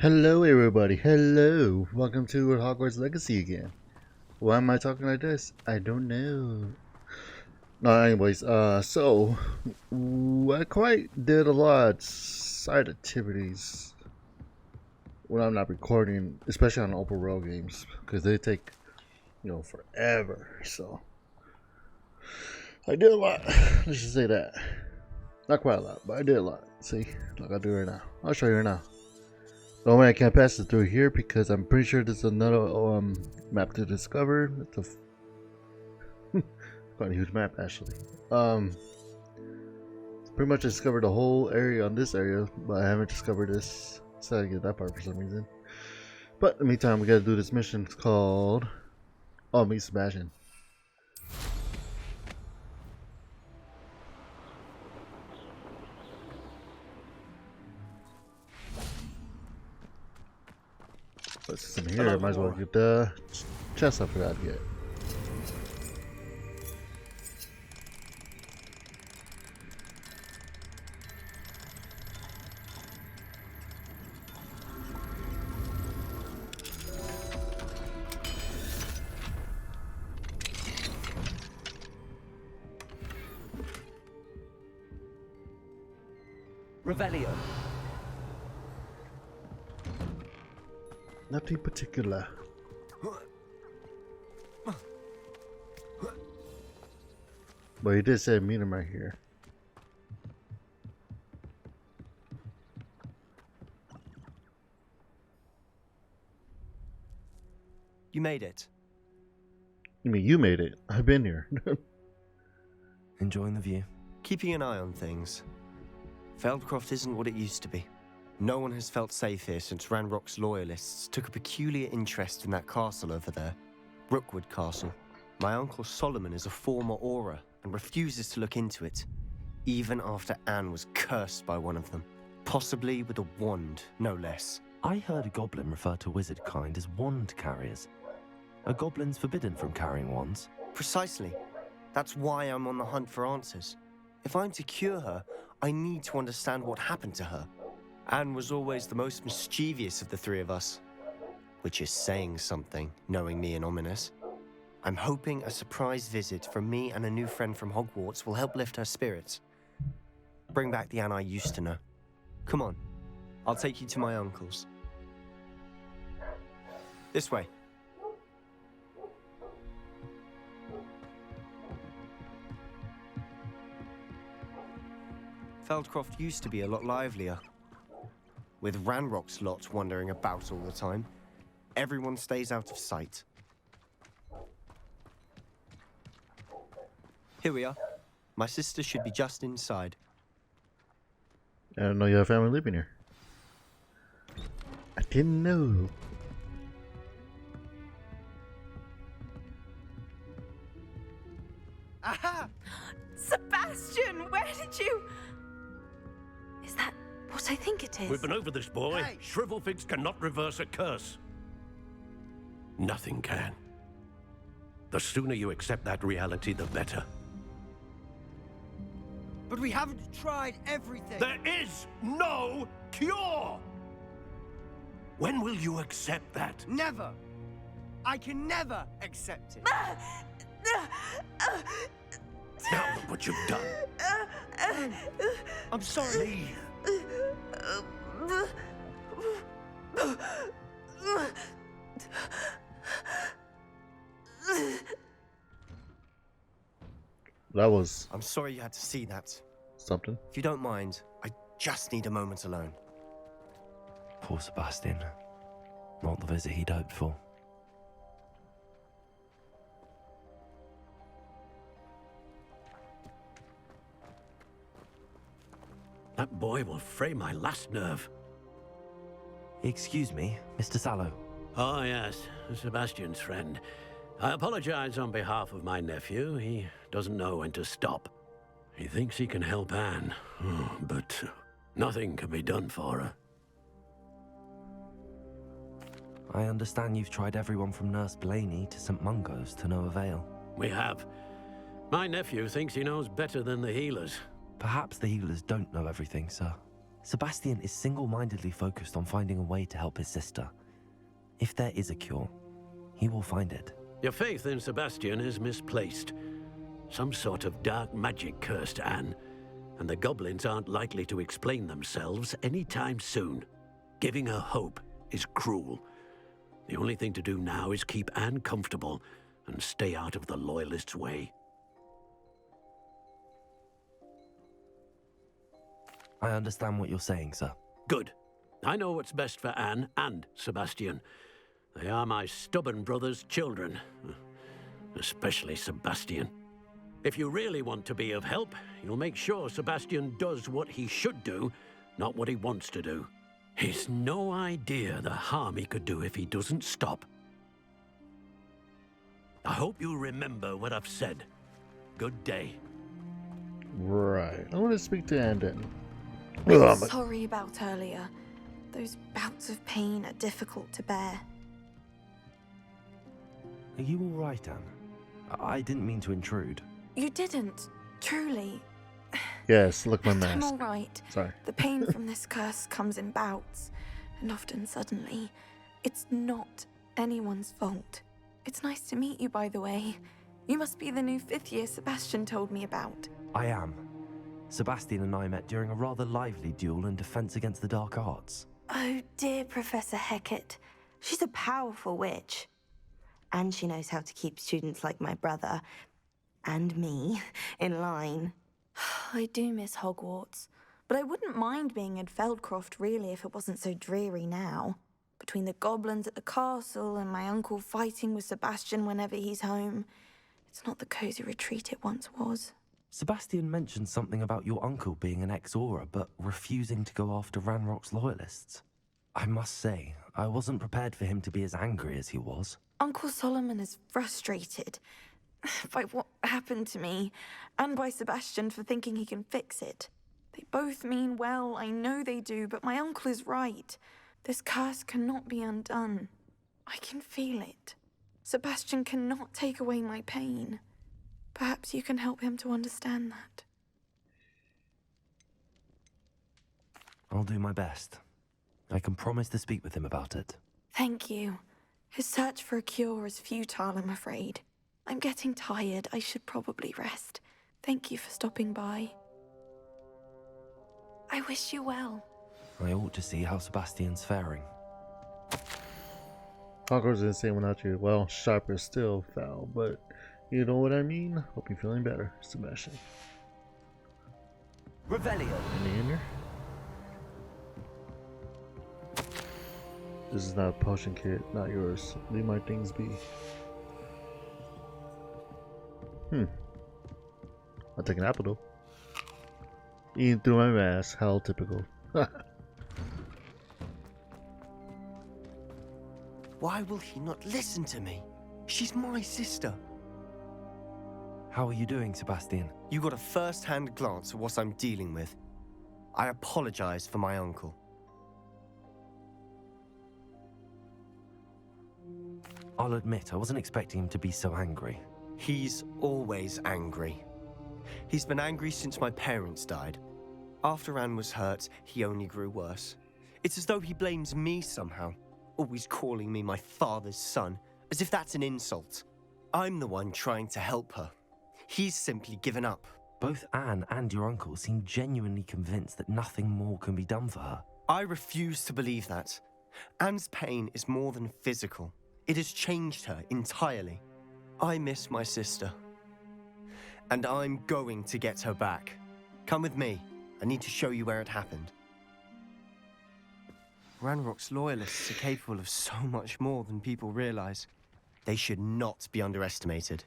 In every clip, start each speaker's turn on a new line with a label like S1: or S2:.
S1: Hello everybody, hello! Welcome to Hogwarts Legacy again. Why am I talking like this? I don't know. No, anyways, I quite did a lot of side activities when I'm not recording, especially on open world games, because they take, forever, so. I did a lot, let's just say that. Not quite a lot, but I did a lot. See, like I do right now. I'll show you right now. The only way I can't pass it through here because I'm pretty sure there's another map to discover. It's quite a huge map actually. Pretty much discovered the whole area on this area, but I haven't discovered this. So I get that part for some reason. But in the meantime, we gotta do this mission. It's called Meet Sebastian. Let's see some here. Might as well get the chest I forgot to get.
S2: Revelio.
S1: Nothing particular. But he did say meet him right here.
S2: You made it.
S1: You mean you made it? I've been here.
S3: Enjoying the view.
S2: Keeping an eye on things. Feldcroft isn't what it used to be. No one has felt safe here since Ranrock's loyalists took a peculiar interest in that castle over there. Rookwood Castle. My uncle Solomon is a former Auror and refuses to look into it, even after Anne was cursed by one of them. Possibly with a wand, no less.
S3: I heard a goblin refer to wizard kind as wand carriers. Are goblins forbidden from carrying wands?
S2: Precisely. That's why I'm on the hunt for answers. If I'm to cure her, I need to understand what happened to her. Anne was always the most mischievous of the three of us. Which is saying something, knowing me and Ominous. I'm hoping a surprise visit from me and a new friend from Hogwarts will help lift her spirits. Bring back the Anne I used to know. Come on, I'll take you to my uncle's. This way. Feldcroft used to be a lot livelier. With Ranrock's lot wandering about all the time, everyone stays out of sight. Here we are. My sister should be just inside.
S1: I didn't know you have family living here. I didn't know.
S4: Aha! Sebastian, where did you... Is that what I think it is?
S5: We've been over this, boy.
S4: Hey.
S5: Shrivelfigs cannot reverse a curse. Nothing can. The sooner you accept that reality, the better.
S6: But we haven't tried everything.
S5: There is no cure! When will you accept that?
S6: Never. I can never accept it.
S5: Now look what you've done.
S6: I'm sorry.
S1: That was
S2: I'm sorry you had to see that.
S1: something.
S2: If you don't mind, I just need a moment alone.
S3: Poor Sebastian. Not the visit he'd hoped for.
S5: That boy will fray my last nerve.
S3: Excuse me, Mr. Sallow.
S5: Oh, yes, Sebastian's friend. I apologize on behalf of my nephew. He doesn't know when to stop. He thinks he can help Anne, but nothing can be done for her.
S3: I understand you've tried everyone from Nurse Blaney to St. Mungo's to no avail.
S5: We have. My nephew thinks he knows better than the healers.
S3: Perhaps the healers don't know everything, sir. Sebastian is single-mindedly focused on finding a way to help his sister. If there is a cure, he will find it.
S5: Your faith in Sebastian is misplaced. Some sort of dark magic cursed Anne, and the goblins aren't likely to explain themselves anytime soon. Giving her hope is cruel. The only thing to do now is keep Anne comfortable and stay out of the Loyalists' way.
S3: I understand what you're saying, sir.
S5: Good. I know what's best for Anne and Sebastian. They are my stubborn brother's children. Especially Sebastian. If you really want to be of help, you'll make sure Sebastian does what he should do, not what he wants to do. He's no idea the harm he could do if he doesn't stop. I hope you remember what I've said. Good day.
S1: Right. I want to speak to Anne then.
S4: I'm sorry about earlier. Those bouts of pain are difficult to bear.
S3: Are you all right, Anne? I didn't mean to intrude.
S4: You didn't, truly.
S1: Yes, look, my
S4: I'm
S1: mask.
S4: all right.
S1: Sorry.
S4: The pain from this curse comes in bouts, and often suddenly. It's not anyone's fault. It's nice to meet you, by the way. You must be the new 5th year Sebastian told me about.
S3: I am. Sebastian and I met during a rather lively duel in Defense Against the Dark Arts.
S7: Oh dear, Professor Hecat. She's a powerful witch. And she knows how to keep students like my brother, and me, in line.
S4: I do miss Hogwarts, but I wouldn't mind being in Feldcroft, really, if it wasn't so dreary now. Between the goblins at the castle and my uncle fighting with Sebastian whenever he's home, it's not the cozy retreat it once was.
S3: Sebastian mentioned something about your uncle being an ex-Auror, but refusing to go after Ranrock's loyalists. I must say, I wasn't prepared for him to be as angry as he was.
S4: Uncle Solomon is frustrated by what happened to me, and by Sebastian for thinking he can fix it. They both mean well, I know they do, but my uncle is right. This curse cannot be undone. I can feel it. Sebastian cannot take away my pain. Perhaps you can help him to understand that.
S3: I'll do my best. I can promise to speak with him about it.
S4: Thank you. His search for a cure is futile, I'm afraid. I'm getting tired. I should probably rest. Thank you for stopping by. I wish you well.
S3: I ought to see how Sebastian's faring.
S1: Hogwarts didn't say without you. Well, sharper still, foul, but you know what I mean? Hope you're feeling better, Sebastian.
S6: Revelio.
S1: Any in here? This is not a potion kit, not yours. Leave my things be. I'll take an apple though. Eating through my mask, how typical.
S2: Why will he not listen to me? She's my sister.
S3: How are you doing, Sebastian?
S2: You got a first-hand glance at what I'm dealing with. I apologize for my uncle.
S3: I'll admit, I wasn't expecting him to be so angry.
S2: He's always angry. He's been angry since my parents died. After Anne was hurt, he only grew worse. It's as though he blames me somehow, always calling me my father's son, as if that's an insult. I'm the one trying to help her. He's simply given up.
S3: Both Anne and your uncle seem genuinely convinced that nothing more can be done for her.
S2: I refuse to believe that. Anne's pain is more than physical. It has changed her entirely. I miss my sister. And I'm going to get her back. Come with me. I need to show you where it happened. Ranrock's loyalists are capable of so much more than people realize. They should not be underestimated.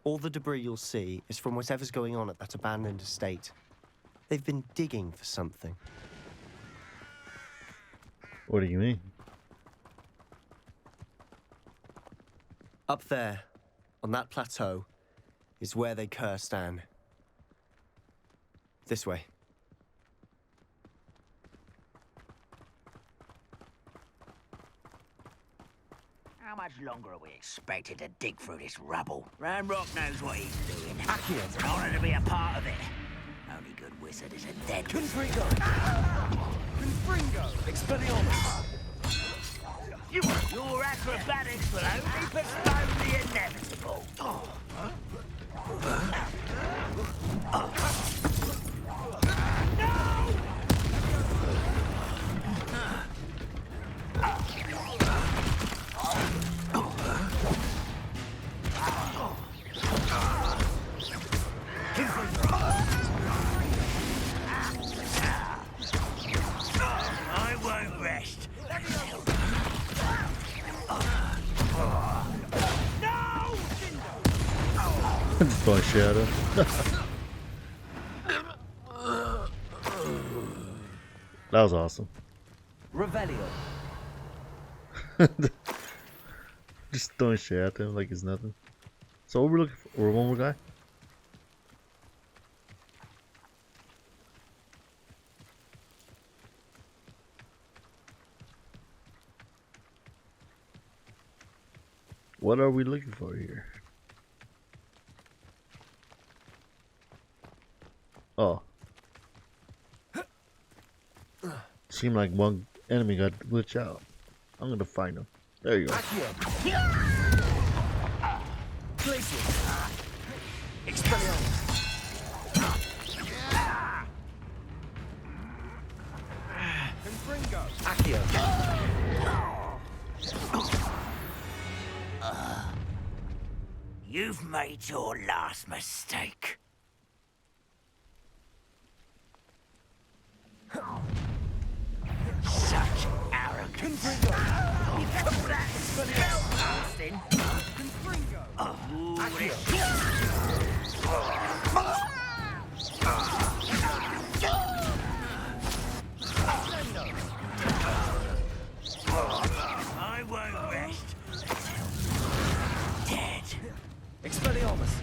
S2: All the debris you'll see is from whatever's going on at that abandoned estate. They've been digging for something.
S1: What do you mean?
S2: Up there, on that plateau, is where they cursed Anne. This way.
S8: How much longer are we expected to dig through this rubble? Ranrock knows what he's doing. I wanted to be a part of it. good wizard is a dead
S6: Confringo! Confringo! Expelliarmus!
S8: Your acrobatics will only postpone the inevitable. I won't rest.
S1: Just throwing shit at him. That was awesome.
S3: Revelio.
S1: Just throwing shit at him like it's nothing. So what we're looking for? Or one more guy? What are we looking for here? Oh. Seemed like one enemy got glitched out. I'm gonna find him. There you go.
S6: Confringo!
S8: You've made your last mistake. Such arrogance. You call that spellcasting? I won't rest. Dead.
S6: Expelliarmus!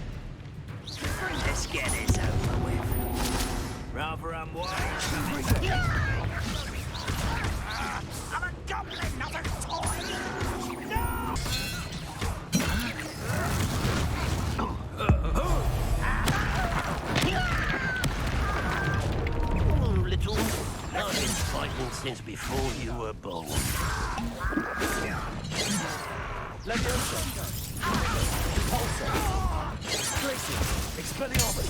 S8: Let's get this over with. Rather unwise. I'm a goblin, not a toy. No! Oh, little. I've been fighting since before you were born.
S6: Leviosa! Repulsor! Glacius! Expelliarmus!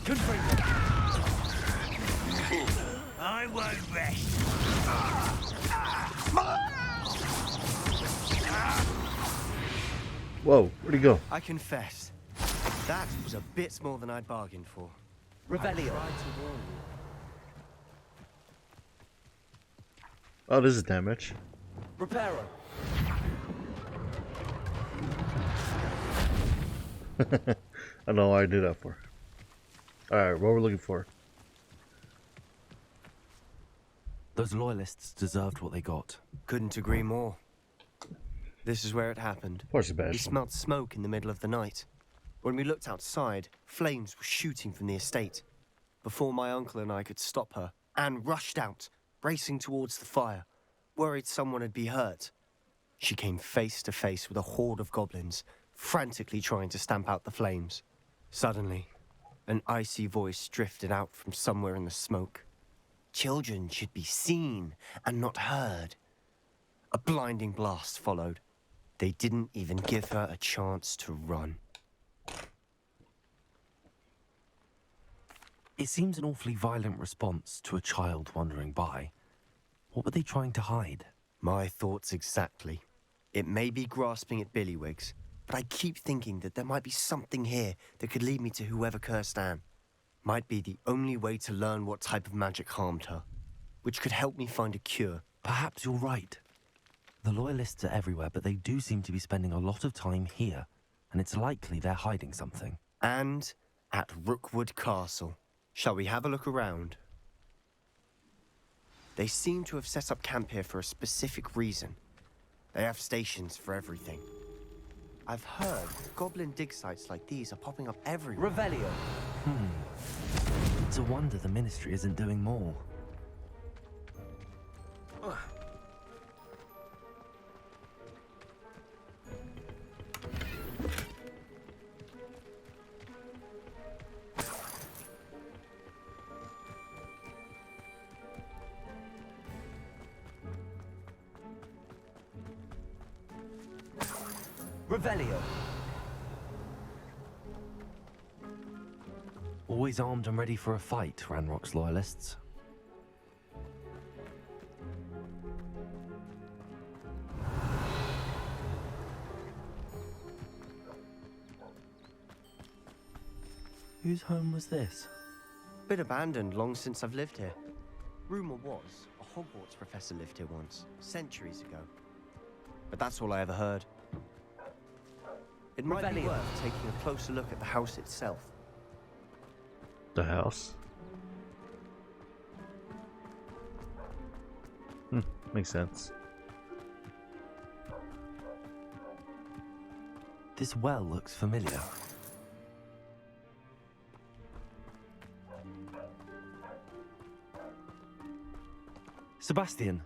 S6: Confringo!
S8: I won't rest.
S1: Whoa, where'd he go?
S2: I confess, that was a bit more than I'd bargained for.
S3: Revelio.
S1: Oh, this is damage.
S3: Reparo.
S1: I know why I did that for. Alright, what we're looking for.
S3: Those loyalists deserved what they got.
S2: Couldn't agree more. This is where it happened.
S1: Poor
S2: We
S1: Sebastian.
S2: smelt smoke in the middle of the night. When we looked outside, flames were shooting from the estate. Before my uncle and I could stop her, Anne rushed out, racing towards the fire, worried someone had been hurt. She came face to face with a horde of goblins, frantically trying to stamp out the flames. Suddenly, an icy voice drifted out from somewhere in the smoke. Children should be seen and not heard. A blinding blast followed. They didn't even give her a chance to run.
S3: It seems an awfully violent response to a child wandering by. What were they trying to hide?
S2: My thoughts exactly. It may be grasping at Billywigs, but I keep thinking that there might be something here that could lead me to whoever cursed Anne. Might be the only way to learn what type of magic harmed her, which could help me find a cure.
S3: Perhaps you're right. The loyalists are everywhere, but they do seem to be spending a lot of time here, and it's likely they're hiding something.
S2: And at Rookwood Castle. Shall we have a look around? They seem to have set up camp here for a specific reason. They have stations for everything. I've heard goblin dig sites like these are popping up everywhere.
S3: Revelio. It's a wonder the Ministry isn't doing more. Revelio. Always armed and ready for a fight, Ranrock's loyalists. Whose home was this?
S2: Bit abandoned long since I've lived here. Rumor was, a Hogwarts professor lived here once, centuries ago. But that's all I ever heard. It might be worth taking a closer look at the house itself.
S1: The house. Makes sense.
S3: This well looks familiar. Sebastian,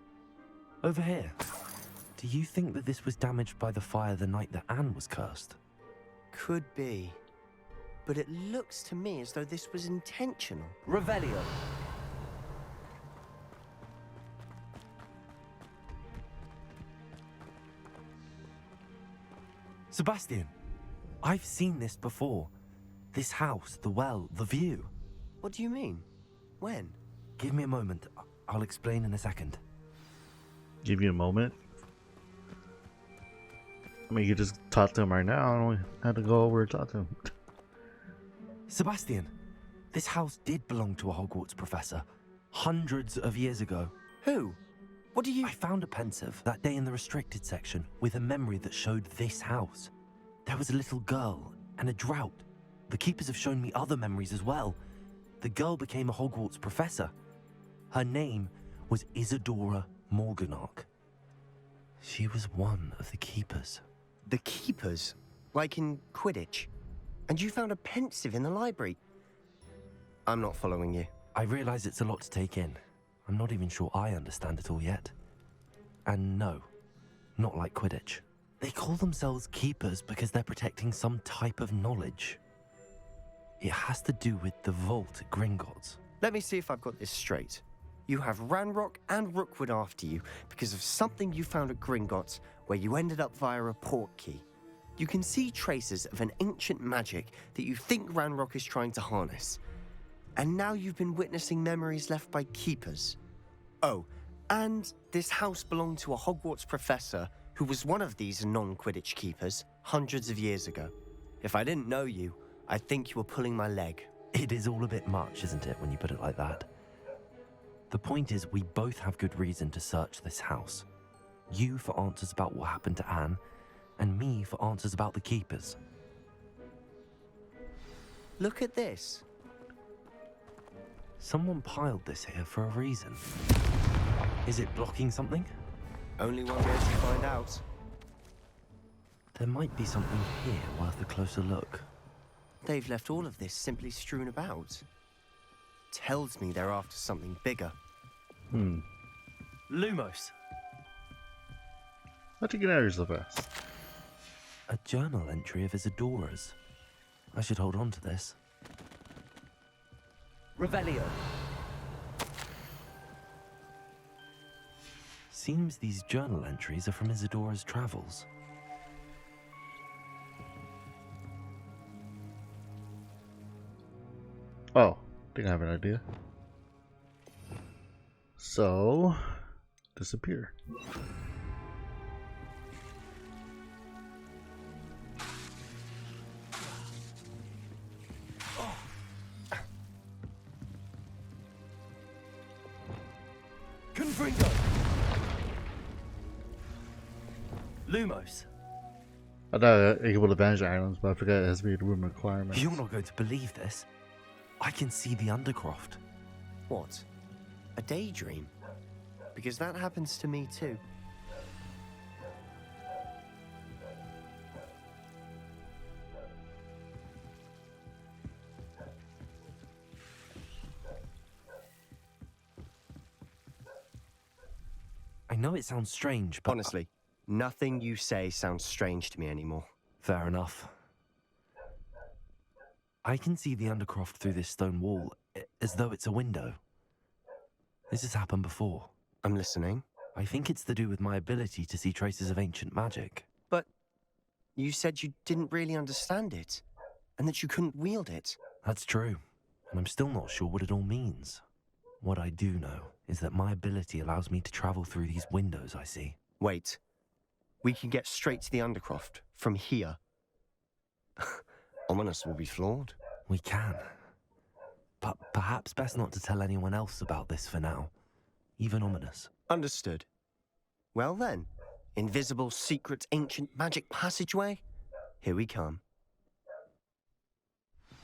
S3: over here. Do you think that this was damaged by the fire the night that Anne was cursed?
S2: Could be. But it looks to me as though this was intentional.
S3: Revelio. Sebastian, I've seen this before. This house, the well, the view.
S2: What do you mean? When?
S3: Give me a moment. I'll explain in a second.
S1: Give you a moment. I mean, you could just talk to him right now. I don't have to go over and talk to him.
S3: Sebastian, this house did belong to a Hogwarts professor hundreds of years ago.
S2: Who? What do you...
S3: I found a pensive that day in the restricted section with a memory that showed this house. There was a little girl and a drought. The keepers have shown me other memories as well. The girl became a Hogwarts professor. Her name was Isadora Morganach. She was one of the keepers.
S2: The keepers? Like in Quidditch? And you found a pensive in the library? I'm not following you.
S3: I realize it's a lot to take in. I'm not even sure I understand it all yet. And no, not like Quidditch. They call themselves keepers because they're protecting some type of knowledge. It has to do with the vault at Gringotts.
S2: Let me see if I've got this straight. You have Ranrock and Rookwood after you because of something you found at Gringotts where you ended up via a port key. You can see traces of an ancient magic that you think Ranrock is trying to harness. And now you've been witnessing memories left by keepers. Oh, and this house belonged to a Hogwarts professor who was one of these non-Quidditch keepers hundreds of years ago. If I didn't know you, I'd think you were pulling my leg.
S3: It is all a bit much, isn't it, when you put it like that? The point is, we both have good reason to search this house. You for answers about what happened to Anne, and me for answers about the keepers.
S2: Look at this.
S3: Someone piled this here for a reason. Is it blocking something?
S2: Only one way to find out.
S3: There might be something here worth a closer look.
S2: They've left all of this simply strewn about. Tells me they're after something bigger.
S3: Lumos.
S1: How'd you get out of here so fast?
S3: A journal entry of Isadora's. I should hold on to this. Revelio. Seems these journal entries are from Isadora's travels.
S1: Oh, I think I have an idea. So, disappear.
S3: Confringo! Lumos.
S1: I thought able to advantage islands, but I forgot it has to be a room requirement.
S3: You're not going to believe this. I can see the Undercroft.
S2: What? A daydream? Because that happens to me too.
S3: I know it sounds strange, but...
S2: Honestly, nothing you say sounds strange to me anymore.
S3: Fair enough. I can see the Undercroft through this stone wall, as though it's a window. This has happened before.
S2: I'm listening.
S3: I think it's to do with my ability to see traces of ancient magic.
S2: But You said you didn't really understand it, and that you couldn't wield it.
S3: That's true, and I'm still not sure what it all means. What I do know is that my ability allows me to travel through these windows I see.
S2: Wait. We can get straight to the Undercroft from here. Ominous will be floored.
S3: We can. But perhaps best not to tell anyone else about this for now. Even Ominous.
S2: Understood. Well then, invisible, secret, ancient magic passageway? Here we come.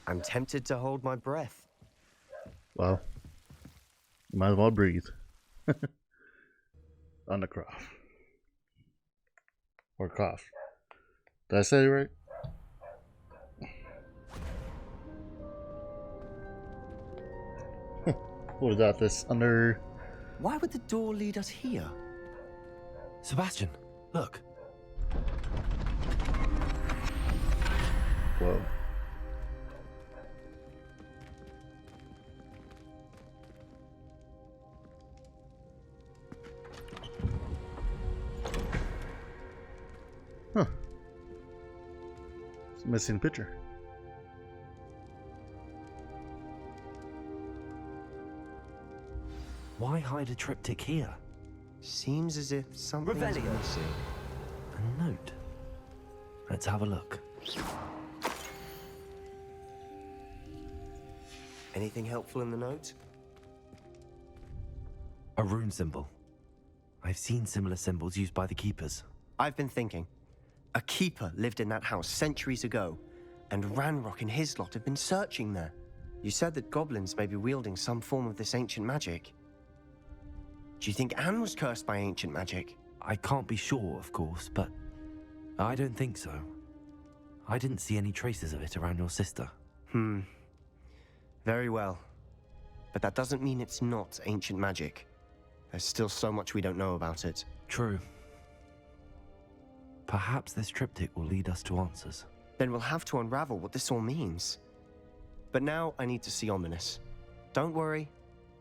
S2: I'm tempted to hold my breath.
S1: Well, might as well breathe. Undercroft. Or cough. Did I say it right? What is that? This under...
S2: Why would the door lead us here?
S3: Sebastian, look.
S1: Whoa. Huh. It's a missing picture.
S3: Why hide a triptych here?
S2: Seems as if something's
S3: Revelio.
S2: missing.
S3: A note. Let's have a look.
S2: Anything helpful in the note?
S3: A rune symbol. I've seen similar symbols used by the keepers.
S2: I've been thinking. A keeper lived in that house centuries ago, and Ranrock and his lot have been searching there. You said that goblins may be wielding some form of this ancient magic. Do you think Anne was cursed by ancient magic?
S3: I can't be sure, of course, but I don't think so. I didn't see any traces of it around your sister.
S2: Very well. But that doesn't mean it's not ancient magic. There's still so much we don't know about it.
S3: True. Perhaps this triptych will lead us to answers.
S2: Then we'll have to unravel what this all means. But now I need to see Ominous. Don't worry,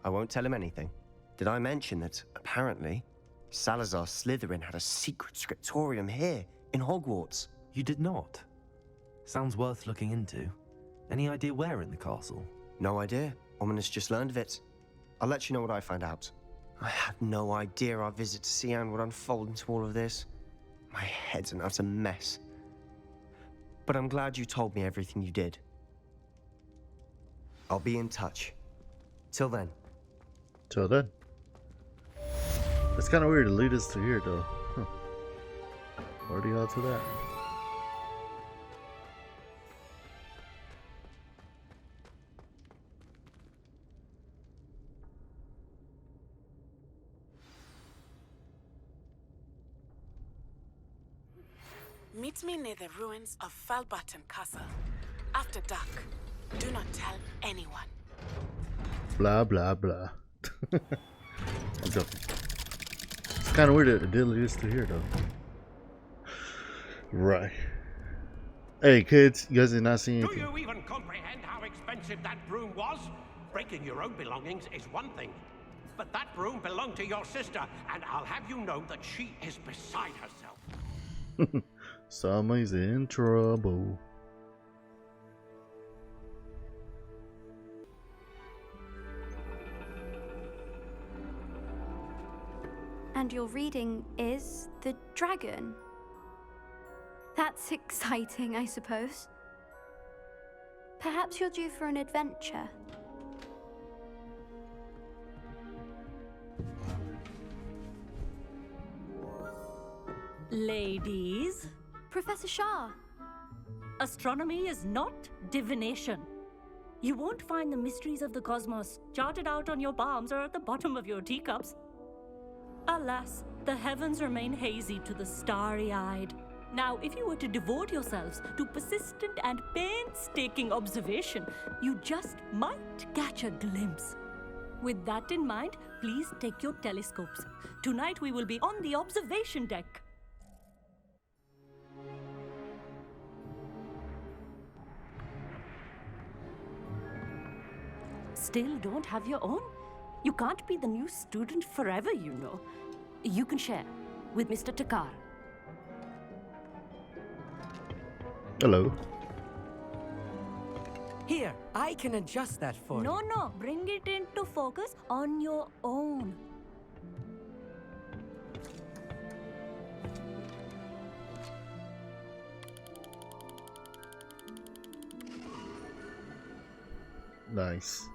S2: I won't tell him anything. Did I mention that, apparently, Salazar Slytherin had a secret scriptorium here, in Hogwarts?
S3: You did not? Sounds worth looking into. Any idea where in the castle?
S2: No idea. Ominous just learned of it. I'll let you know what I find out. I had no idea our visit to Sian would unfold into all of this. My head's an utter mess. But I'm glad you told me everything you did. I'll be in touch. Till then.
S1: Till then. It's kind of weird to lead us to here, though. Huh. Already on to that.
S9: Meet me near the ruins of Falbaton Castle. After dark. Do not tell anyone.
S1: Blah, blah, blah. I'm joking. It's kind of weird that it did lead us to here, though. Right. Hey, kids, you guys did not see anything.
S5: Do you even comprehend how expensive that broom was? Breaking your own belongings is one thing. But that broom belonged to your sister, and I'll have you know that she is beside herself.
S1: Somebody's in trouble.
S10: And your reading is The Dragon. That's exciting, I suppose. Perhaps you're due for an adventure.
S11: Ladies,
S10: Professor Shah.
S11: astronomy is not divination. You won't find the mysteries of the cosmos charted out on your palms or at the bottom of your teacups. Alas, the heavens remain hazy to the starry-eyed. Now, if you were to devote yourselves to persistent and painstaking observation, you just might catch a glimpse. With that in mind, please take your telescopes. Tonight we will be on the observation deck. Still don't have your own? You can't be the new student forever, you know. You can share with Mr. Takar.
S1: Hello.
S6: Here, I can adjust that for you.
S11: No, bring it into focus on your own.
S1: Nice.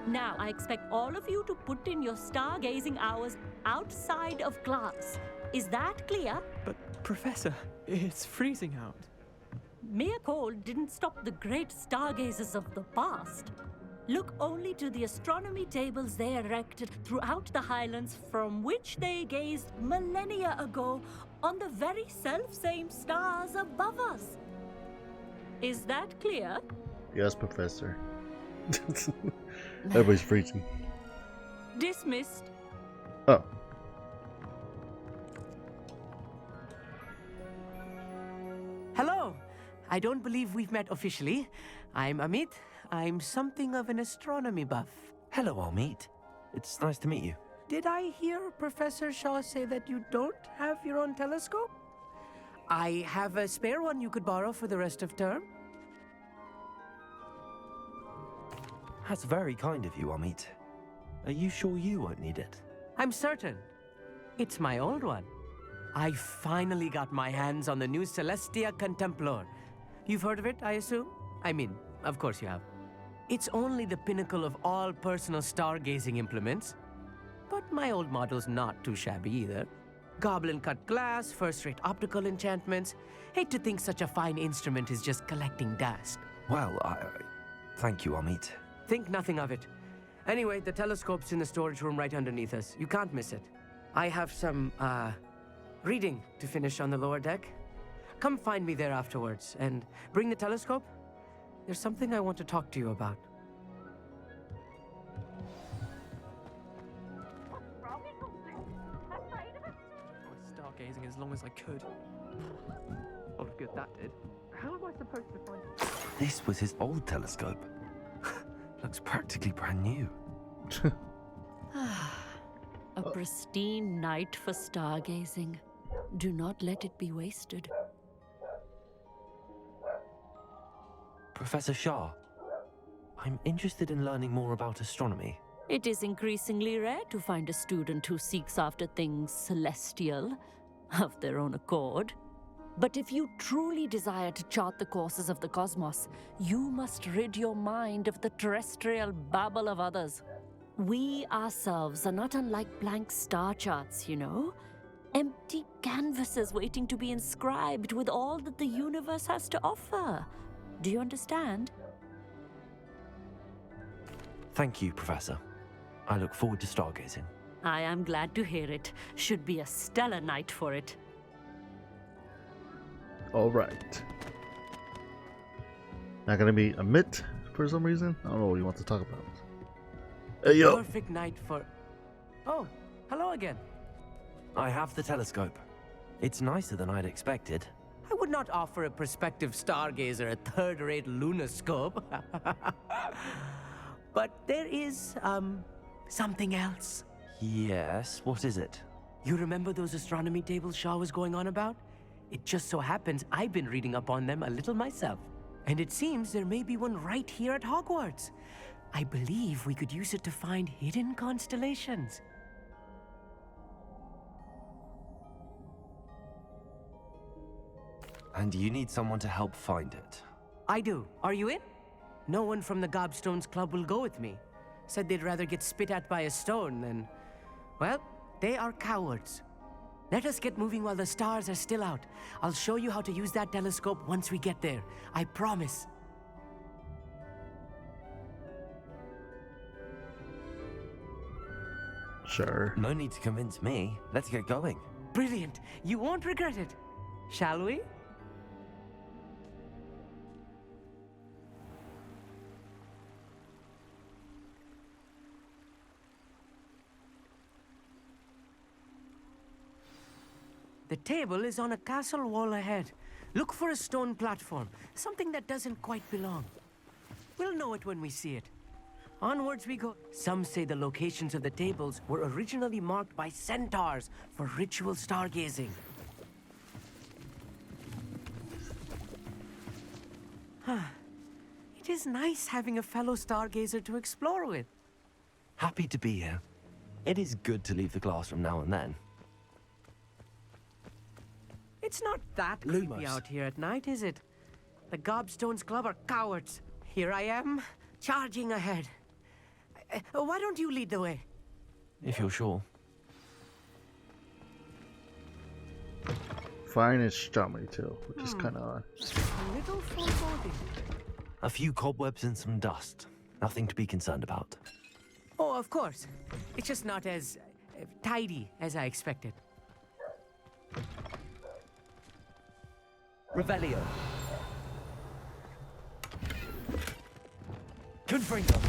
S11: Now, I expect all of you to put in your stargazing hours outside of class. Is that clear?
S12: But, Professor, it's freezing out.
S11: Mere cold didn't stop the great stargazers of the past. Look only to the astronomy tables they erected throughout the Highlands from which they gazed millennia ago on the very self-same stars above us. Is that clear?
S1: Yes, Professor. Everybody's freezing.
S11: Dismissed.
S1: Oh.
S6: Hello. I don't believe we've met officially. I'm Amit. I'm something of an astronomy buff.
S3: Hello, Amit. It's nice to meet you.
S6: Did I hear Professor Shaw say that you don't have your own telescope? I have a spare one you could borrow for the rest of term.
S3: That's very kind of you, Amit. Are you sure you won't need it?
S6: I'm certain. It's my old one. I finally got my hands on the new Celestia Contemplor. You've heard of it, I assume? I mean, of course you have. It's only the pinnacle of all personal stargazing implements. But my old model's not too shabby either. Goblin-cut glass, first-rate optical enchantments. Hate to think such a fine instrument is just collecting dust.
S3: Well, thank you, Amit.
S6: Think nothing of it. Anyway, the telescope's in the storage room right underneath us. You can't miss it. I have some, reading to finish on the lower deck. Come find me there afterwards, and bring the telescope. There's something I want to talk to you about.
S12: I was stargazing as long as I could. Lot of good that did. How am I supposed to find it?
S3: This was his old telescope. Looks practically brand new.
S11: A pristine night for stargazing. Do not let it be wasted.
S3: Professor Shah, I'm interested in learning more about astronomy.
S11: It is increasingly rare to find a student who seeks after things celestial, of their own accord. But if you truly desire to chart the courses of the cosmos, you must rid your mind of the terrestrial babble of others. We ourselves are not unlike blank star charts, you know? Empty canvases waiting to be inscribed with all that the universe has to offer. Do you understand?
S3: Thank you, Professor. I look forward to stargazing.
S11: I am glad to hear it. Should be a stellar night for it.
S1: All right. Not gonna be Amit for some reason. I don't know what you want to talk about. Hey yo.
S6: Perfect night for... Oh, hello again.
S3: I have the telescope. It's nicer than I'd expected.
S6: I would not offer a prospective stargazer a third-rate lunoscope. But there is, something else.
S3: Yes, what is it?
S6: You remember those astronomy tables Shaw was going on about? It just so happens I've been reading up on them a little myself. And it seems there may be one right here at Hogwarts. I believe we could use it to find hidden constellations.
S3: And you need someone to help find it.
S6: I do. Are you in? No one from the Gobstones Club will go with me. Said they'd rather get spit at by a stone than... Well, they are cowards. Let us get moving while the stars are still out. I'll show you how to use that telescope once we get there. I promise.
S1: Sure.
S3: No need to convince me. Let's get going.
S6: Brilliant. You won't regret it. Shall we? The table is on a castle wall ahead. Look for a stone platform, something that doesn't quite belong. We'll know it when we see it. Onwards we go. Some say the locations of the tables were originally marked by centaurs for ritual stargazing. It is nice having a fellow stargazer to explore with.
S3: Happy to be here. It is good to leave the classroom now and then.
S6: It's not that creepy
S3: Lumos.
S6: out here at night, is it? The Gobstones Club are cowards. Here I am, charging ahead. Why don't you lead the way?
S3: If you're sure.
S1: Fine and strawberry too, which is kind of odd.
S6: A little foreboding.
S3: A few cobwebs and some dust. Nothing to be concerned about.
S6: Oh, of course. It's just not as tidy as I expected.
S3: Revelio. Confringo.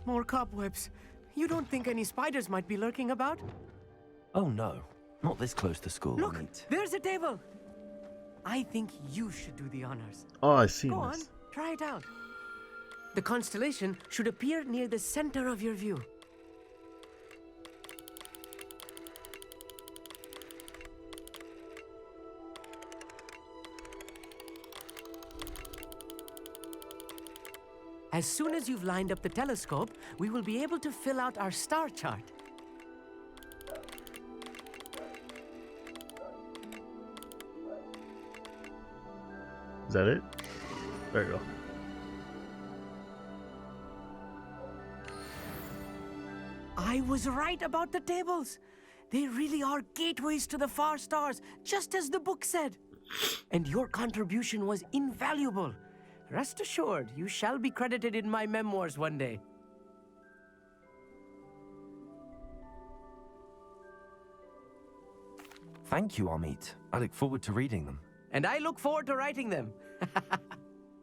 S6: More cobwebs. You don't think any spiders might be lurking about?
S3: Oh no, not this close to school.
S6: Look,
S3: Meet.
S6: there's a table. I think you should do the honors.
S1: Oh, I see
S6: Go on,
S1: this.
S6: try it out. The constellation should appear near the center of your view. As soon as you've lined up the telescope, we will be able to fill out our star chart.
S1: Is that it? There you go.
S6: I was right about the tables. They really are gateways to the far stars, just as the book said. And your contribution was invaluable. Rest assured, you shall be credited in my memoirs one day.
S3: Thank you, Amit. I look forward to reading them.
S6: And I look forward to writing them.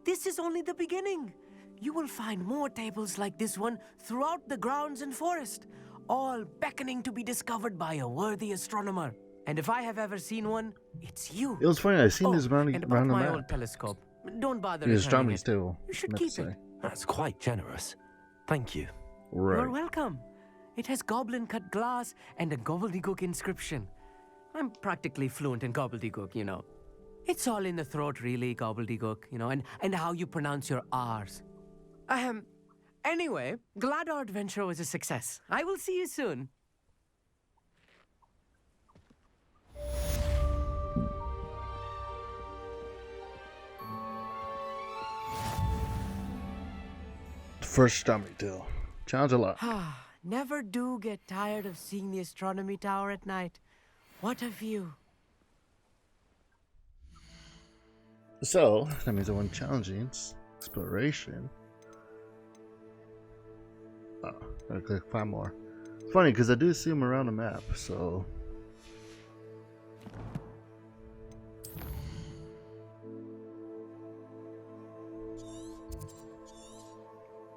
S6: This is only the beginning. You will find more tables like this one throughout the grounds and forest, all beckoning to be discovered by a worthy astronomer. And if I have ever seen one, it's you.
S1: It was funny. I seen this around,
S6: and about
S1: around the
S6: my
S1: map.
S6: old telescope. Don't bother
S1: The
S6: returning
S1: astronomy
S6: it.
S1: table.
S6: You should
S1: meant to
S6: keep it.
S1: say.
S3: That's quite generous. Thank you.
S1: Right.
S6: You're welcome. It has goblin-cut glass and a gobbledygook inscription. I'm practically fluent in gobbledygook, you know. It's all in the throat, really, gobbledygook, you know, and how you pronounce your R's. Anyway, glad our adventure was a success. I will see you soon.
S1: First astronomy tale. Challenge a lot.
S6: Never do get tired of seeing the astronomy tower at night. What a view.
S1: So, that means I won challenging exploration. Oh, gotta click 5 more. It's funny because I do see them around the map, so.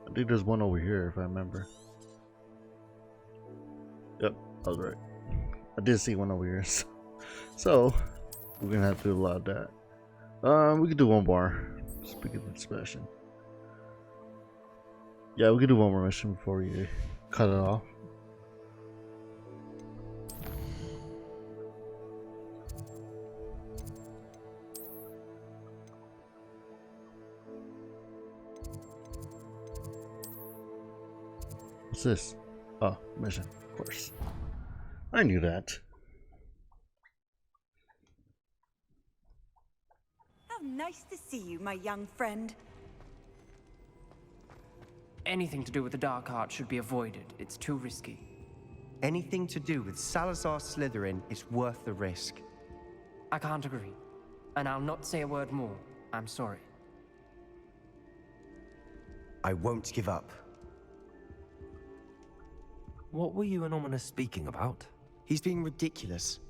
S1: I think there's one over here if I remember. Yep, I was right. I did see one over here. So we're gonna have to do a lot of that. We could do one more. Speaking of Sebastian. Yeah, we could do one more mission before we cut it off. What's this? Oh, mission, of course. I knew that.
S13: How nice to see you, my young friend.
S12: Anything to do with the dark art should be avoided. It's too risky.
S2: Anything to do with Salazar Slytherin is worth the risk.
S12: I can't agree. And I'll not say a word more. I'm sorry.
S2: I won't give up.
S3: What were you and Ominous speaking about?
S2: He's being ridiculous.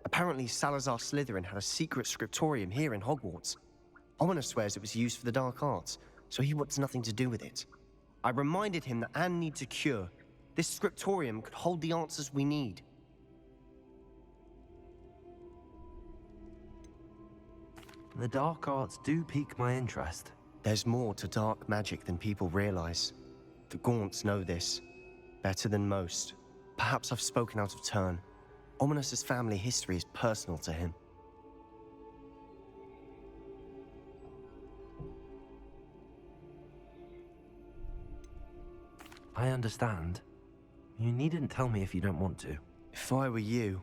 S2: Apparently, Salazar Slytherin had a secret scriptorium here in Hogwarts. Ominous swears it was used for the dark arts, so he wants nothing to do with it. I reminded him that Anne needs a cure. This scriptorium could hold the answers we need.
S3: The dark arts do pique my interest.
S2: There's more to dark magic than people realize. The Gaunts know this. Better than most. Perhaps I've spoken out of turn. Ominous's family history is personal to him.
S3: I understand. You needn't tell me if you don't want to.
S2: If I were you,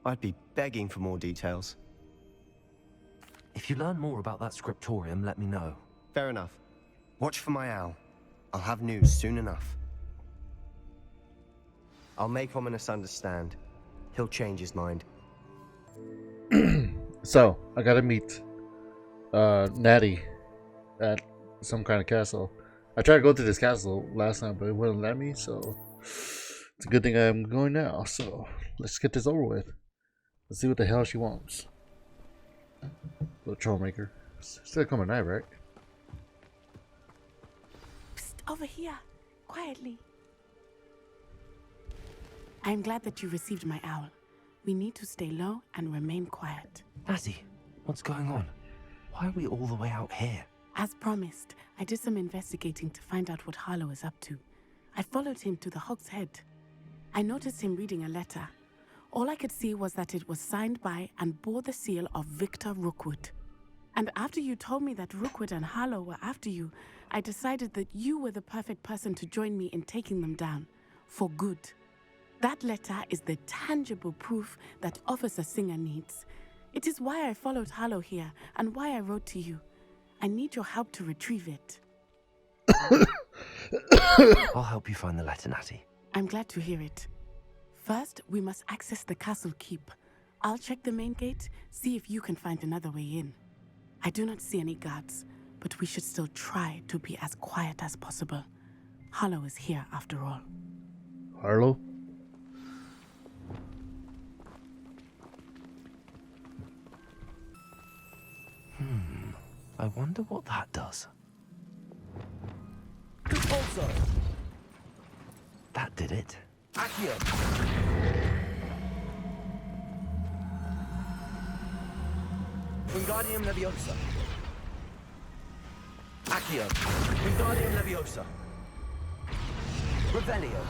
S2: I'd be begging for more details.
S3: If you learn more about that scriptorium, let me know.
S2: Fair enough. Watch for my owl. I'll have news soon enough. I'll make Ominous understand. He'll change his mind.
S1: So, I gotta meet Natty at some kind of castle. I tried to go to this castle last time, but it wouldn't let me, so it's a good thing I'm going now. So, let's get this over with. Let's see what the hell she wants. Little troublemaker. Still coming at night, right?
S9: Psst, over here. Quietly. I'm glad that you received my owl. We need to stay low and remain quiet.
S3: Natty, what's going on? Why are we all the way out here?
S9: As promised, I did some investigating to find out what Harlow is up to. I followed him to the Hog's Head. I noticed him reading a letter. All I could see was that it was signed by and bore the seal of Victor Rookwood. And after you told me that Rookwood and Harlow were after you, I decided that you were the perfect person to join me in taking them down. For good. That letter is the tangible proof that Officer Singer needs. It is why I followed Harlow here and why I wrote to you. I need your help to retrieve it.
S3: I'll help you find the letter, Natty.
S9: I'm glad to hear it. First, we must access the castle keep. I'll check the main gate, see if you can find another way in. I do not see any guards, but we should still try to be as quiet as possible. Harlow is here after all.
S1: Harlow?
S3: I wonder what that does. That did it.
S8: Accio. Wingardium Leviosa. Accio. Wingardium Leviosa. Revelio.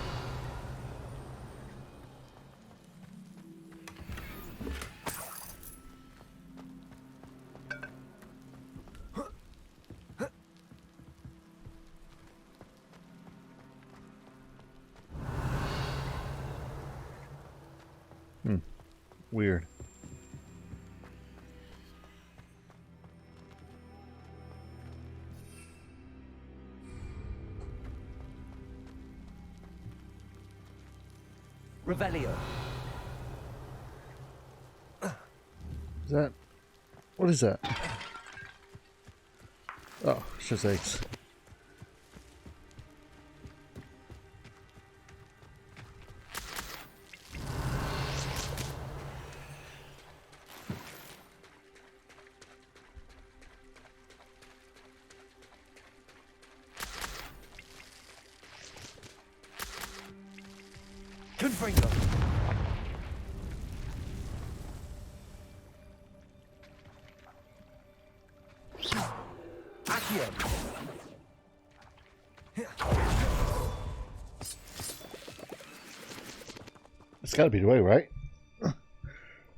S1: Weird.
S8: Revelio.
S1: Is that? What is that? Oh, it's just eggs.
S8: Confringo. Accio.
S1: It's gotta be the way, right?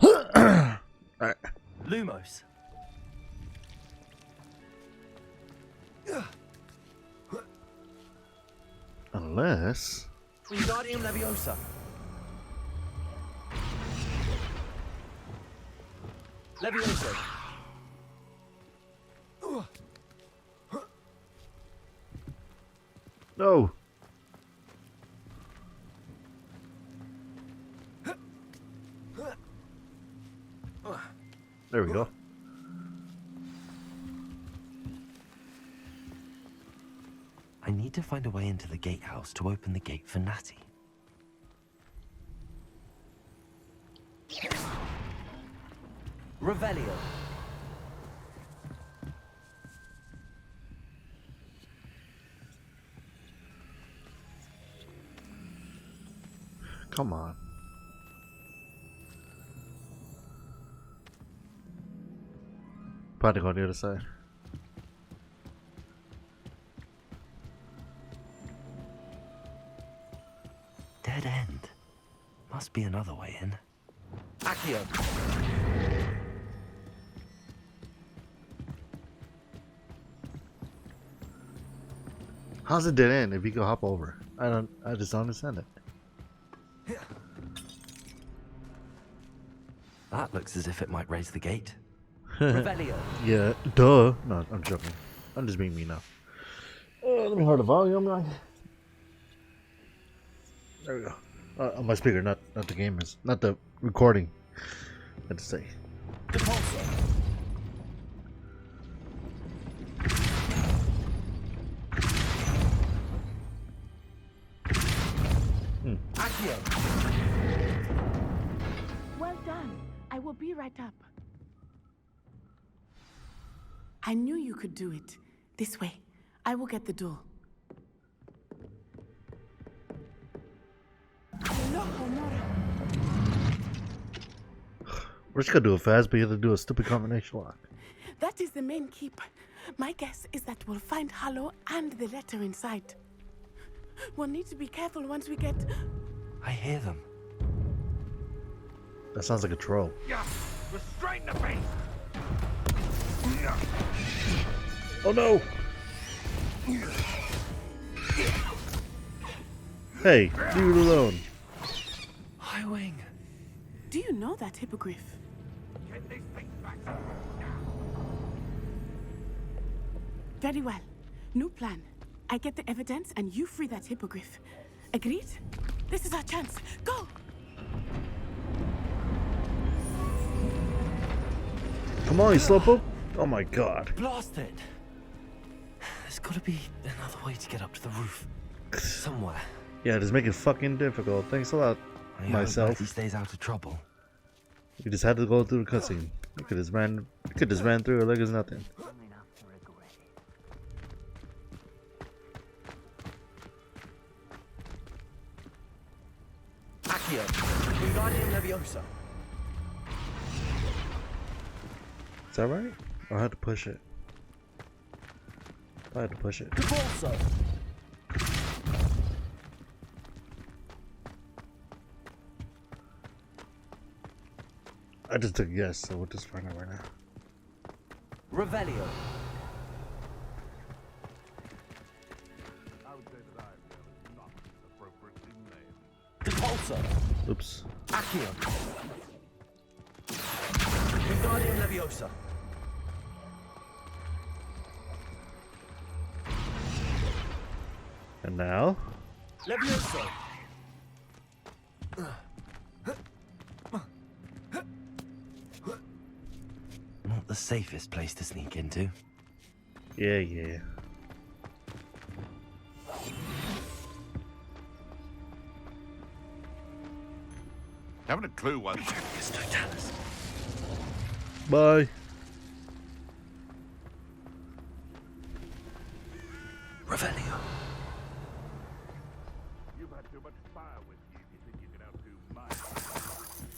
S1: Alright.
S8: Lumos.
S1: Unless...
S8: Wingardium Leviosa. Leviosa.
S1: No! There we go.
S3: I need to find a way into the gatehouse to open the gate for Natty.
S8: Revelio.
S1: Come on. Probably go on the other side.
S3: Dead end. Must be another way in.
S8: Accio.
S1: How's it dead end if you can hop over? I just don't understand it.
S3: That looks as if it might raise the gate.
S6: Revelio.
S1: Yeah, duh. No, I'm joking. I'm just being mean now. Let me hear the volume. There we go. On my speaker, not the game is, not the recording. Let's say.
S9: Well done. I will be right up. I knew you could do it. This way. I will get the door.
S1: We're just gonna do it fast, but you have to do a stupid combination lock.
S9: That is the main keep. My guess is that we'll find Hollow and the letter inside. We'll need to be careful once we get...
S3: I hear them.
S1: That sounds like a troll.
S8: Yeah, restrain the beast.
S1: Oh no! Hey, leave it alone.
S3: High Wing.
S9: Do you know that Hippogriff?
S8: Get these things back.
S9: Very well. New plan. I get the evidence and you free that Hippogriff. Agreed? This is our chance. Go!
S1: Come on, you slowpoke. Oh my god.
S3: Blast it! There's gotta be another way to get up to the roof. Somewhere.
S1: Yeah, just make it fucking difficult. Thanks a lot,
S3: I
S1: myself.
S3: hope he stays out of trouble.
S1: You just had to go through the cutscene. You could just ran through it like it's nothing.
S2: Accio, Wingardium Leviosa.
S1: Is that right? Or I had to push it. I had to push it.
S2: Repulso.
S1: I just took a guess, so we'll just find out right now.
S2: Revelio.
S8: I would say that I not appropriately named.
S2: Repulso.
S1: Oops.
S2: Accio. Wingardium Leviosa.
S1: And now?
S2: Leviosa.
S3: Not the safest place to sneak into.
S1: Yeah.
S8: Haven't a clue what.
S1: Bye.
S3: Revelio.
S8: You've had too much fire with you. You think you can outdo mine?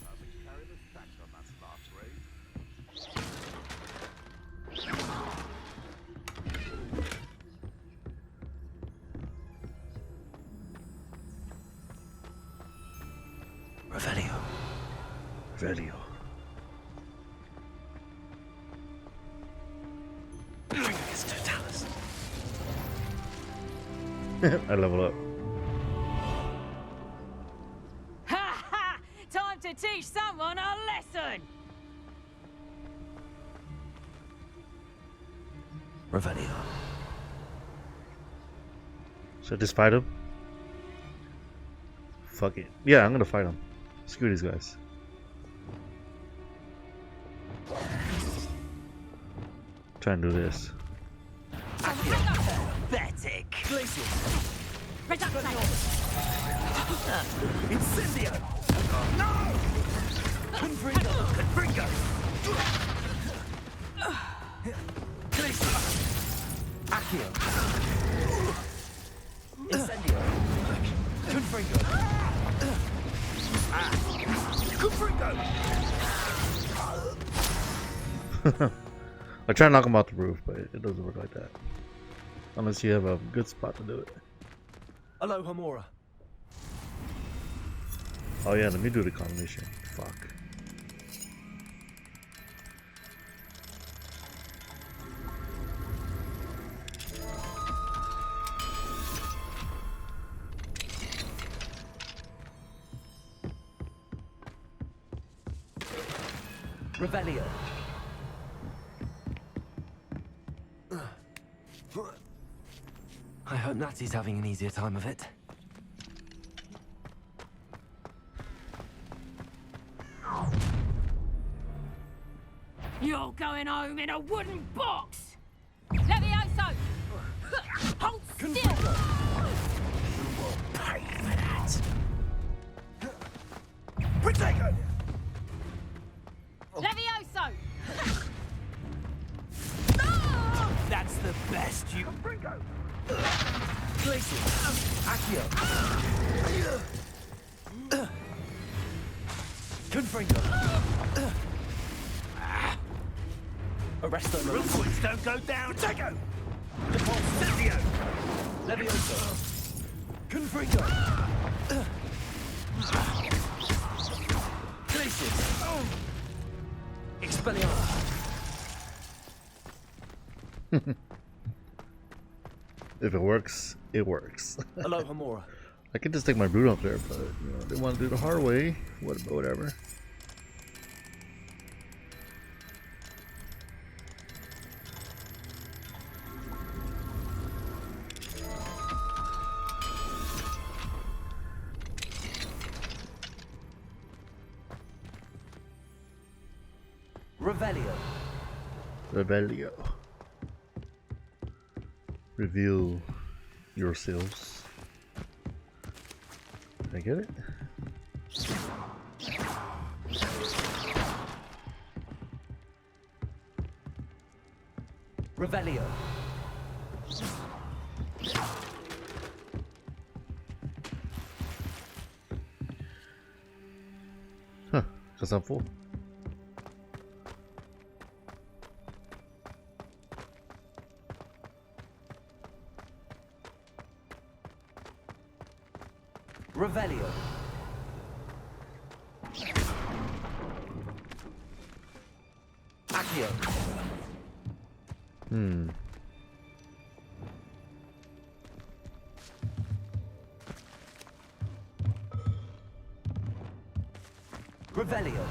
S8: I've been carrying the sack on that last raid.
S3: Revelio.
S1: Revelio.
S3: Trinkus Totalis.
S1: I level up.
S14: Ha ha! Time to teach someone a lesson!
S3: Revelio.
S1: Should I just fight him? Fuck it. Yeah, I'm gonna fight him. Screw these guys. Try and do this.
S2: Pathetic. Glacius.
S8: Incendio! No!
S2: Confringo. Confringo. Glacius. Accio. Incendio. Confringo. Confringo.
S1: I try to knock him off the roof, but it doesn't work like that. Unless you have a good spot to do it.
S2: Aloha Mora.
S1: Oh yeah, let me do the combination. Fuck.
S3: Revelio. I hope Natty's having an easier time of it.
S14: You're going home in a wooden box! Levioso! Hold still!
S3: You will pay for that. Protego!
S14: Levioso!
S3: That's the best you... Glacius! Accio! Confringo! Arresto
S8: Hogwarts don't go down. Protego! Silvio!
S3: Levioso! Confringo! Glacius! Expelliarmus!
S1: If it works, it works.
S3: Aloha Mora.
S1: I could just take my brood up there, but you know, they want to do the hard way. Whatever.
S3: Revelio.
S1: Rebelio. Reveal yourselves. Did I get it?
S3: Revelio.
S1: Huh, because I'm full.
S3: Revelio. Accio. Revelio.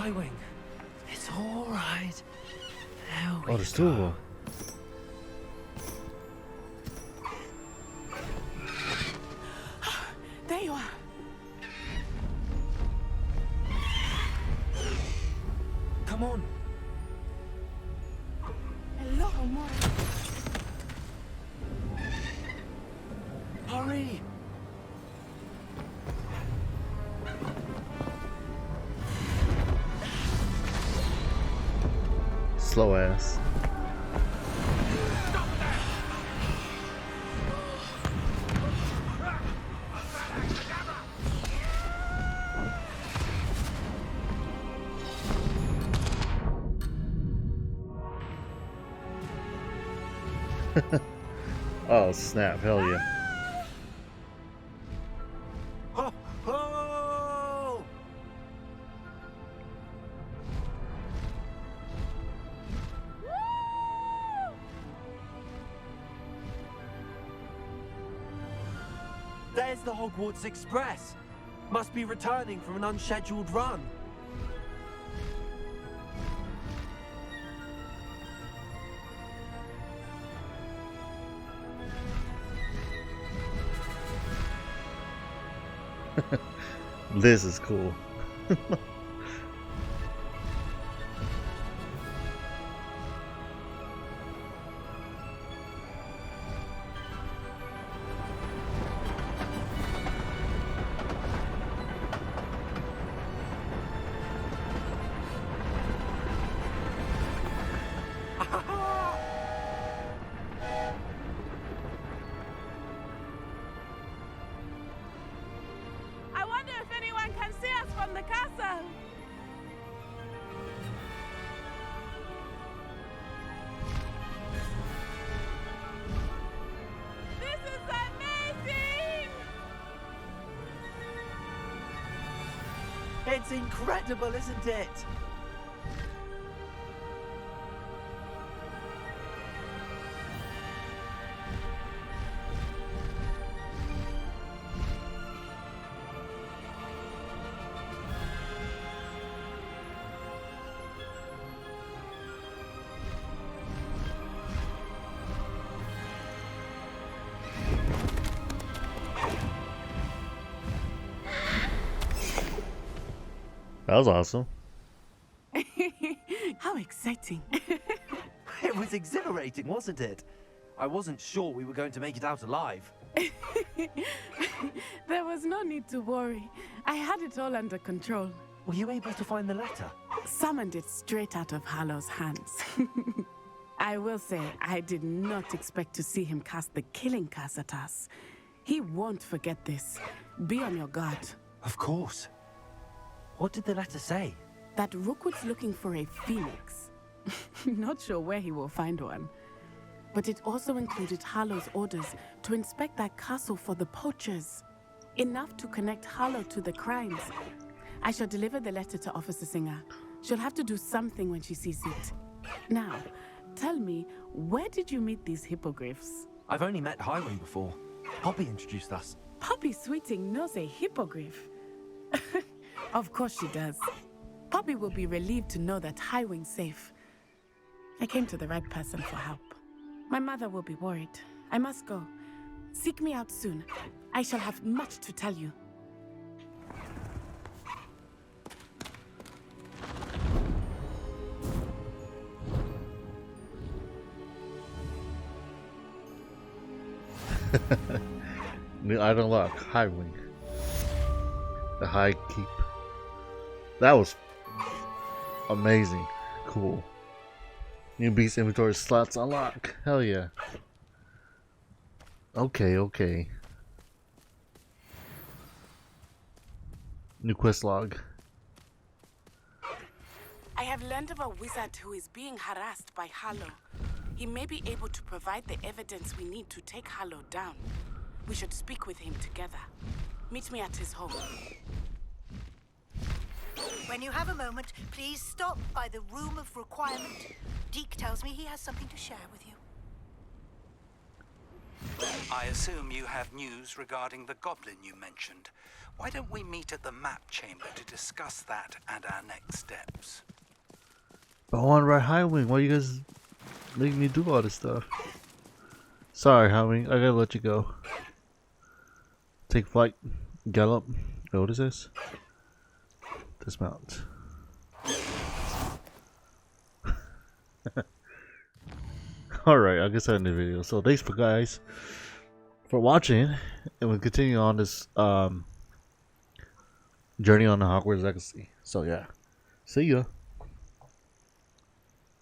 S3: Wing. It's all right.
S1: Oh, there's two of them.
S9: There you are.
S3: Come on.
S9: Hello, Mora.
S3: Hurry.
S1: Slow ass. Oh snap, hell yeah.
S3: Ho, ho! There's the Hogwarts Express. Must be returning from an unscheduled run.
S1: This is cool.
S3: It's incredible, isn't it?
S1: That was awesome.
S9: How exciting.
S3: It was exhilarating, wasn't it? I wasn't sure we were going to make it out alive.
S9: There was no need to worry. I had it all under control.
S3: Were you able to find the letter?
S9: Summoned it straight out of Harlow's hands. I will say, I did not expect to see him cast the killing curse at us. He won't forget this. Be on your guard.
S3: Of course. What did the letter say?
S9: That Rookwood's looking for a phoenix. Not sure where he will find one. But it also included Harlow's orders to inspect that castle for the poachers. Enough to connect Harlow to the crimes. I shall deliver the letter to Officer Singer. She'll have to do something when she sees it. Now, tell me, where did you meet these hippogriffs?
S3: I've only met Highwing before. Poppy introduced us.
S9: Poppy Sweeting knows a hippogriff. Of course she does. Poppy will be relieved to know that Highwing's safe. I came to the right person for help. My mother will be worried. I must go. Seek me out soon. I shall have much to tell you.
S1: New item unlock, High Wing. The High Keep. That was amazing. Cool. New beast inventory slots unlock. Hell yeah. Okay. New quest log.
S9: I have learned of a wizard who is being harassed by Harlow. He may be able to provide the evidence we need to take Harlow down. We should speak with him together. Meet me at his home.
S15: When you have a moment, please stop by the Room of Requirement. Deke tells me he has something to share with you.
S16: I assume you have news regarding the goblin you mentioned. Why don't we meet at the map chamber to discuss that and our next steps?
S1: I want to ride High Wing. Why you guys make me do all this stuff? Sorry, High Wing. I gotta let you go. Take flight. Gallop. Oh, what is this? Dismount. Alright, I guess I end the video. So thanks for guys for watching, and we'll continue on this journey on the Hogwarts Legacy. So yeah, see ya.